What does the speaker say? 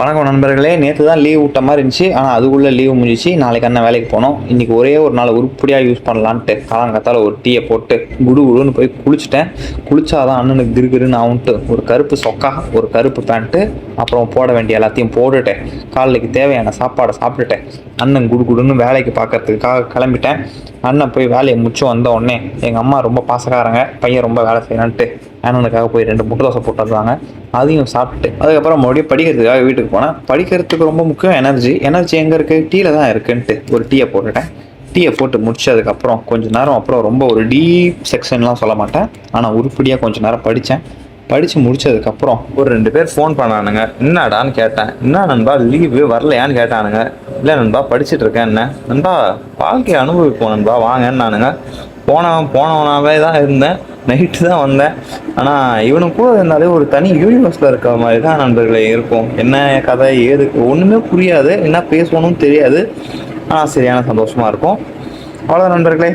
வணக்கம் நண்பர்களே. நேற்று தான் லீவ் விட்ட மாதிரி இருந்துச்சு. ஆனால் அதுக்குள்ளே லீவ் முடிஞ்சிச்சு. நாளைக்கு அண்ணன் வேலைக்கு போனோம். இன்றைக்கி ஒரே ஒரு நாள் உருப்படியாக யூஸ் பண்ணலான்ட்டு காலங்காத்தால் ஒரு டீயை போட்டு குடுன்னு போய் குளிச்சுட்டேன். குளிச்சாதான் அண்ணனுக்கு கிருகிருன்னு ஆகுன்ட்டு ஒரு கருப்பு சொக்கா, ஒரு கருப்பு பேண்ட்டு, அப்புறம் போட வேண்டிய எல்லாத்தையும் போட்டுட்டேன். காலைக்கு தேவையான சாப்பாடை சாப்பிட்டுட்டேன். அண்ணன் குடுன்னு வேலைக்கு பார்க்கறதுக்காக கிளம்பிட்டேன். அண்ணன் போய் வேலையை முடிச்சு வந்த உடனே எங்கள் அம்மா ரொம்ப பாசக்காரங்க, பையன் ரொம்ப வேலை செய்யலான்ட்டு அண்ணனுக்காக போய் 2 முட்டை தோசை போட்டு வருவாங்க. அதையும் சாப்பிட்டு அதுக்கப்புறம் மறுபடியும் படிக்கிறதுக்காக வீட்டுக்கு போனேன். படிக்கிறதுக்கு ரொம்ப முக்கியம் எனர்ஜி எங்கே இருக்குது? டீயில் தான் இருக்குன்ட்டு ஒரு டீயை போட்டுட்டேன். டீயை போட்டு முடிச்சதுக்கப்புறம் கொஞ்சம் நேரம் அப்புறம் ரொம்ப ஒரு டீப் செக்ஷன்லாம் சொல்ல மாட்டேன், ஆனால் உருப்படியாக கொஞ்சம் நேரம் படித்தேன். படித்து முடிச்சதுக்கப்புறம் ஒரு 2 பேர் ஃபோன் பண்ணானுங்க. என்னடான்னு கேட்டேன். என்ன நண்பா லீவு வரலையான்னு கேட்டானுங்க. இல்லை நண்பா படிச்சுட்டு இருக்கேன். என்ன நண்பா வாழ்க்கையை அனுபவிப்போம் நண்பா வாங்கன்னானுங்க. போனவனாவே தான் இருந்தேன். நைட்டு தான் வந்தேன். ஆனால் இவனுக்கு கூட இருந்தாலே ஒரு தனி யூனிவர்ஸில் இருக்கிற மாதிரி தான் நண்பர்களே இருக்கும். என்ன கதை ஏது ஒன்றுமே புரியாது, என்ன பேசணும்னு தெரியாது. ஆனால் சரியான சந்தோஷமாக இருக்கும். அவ்வளோ நண்பர்களே.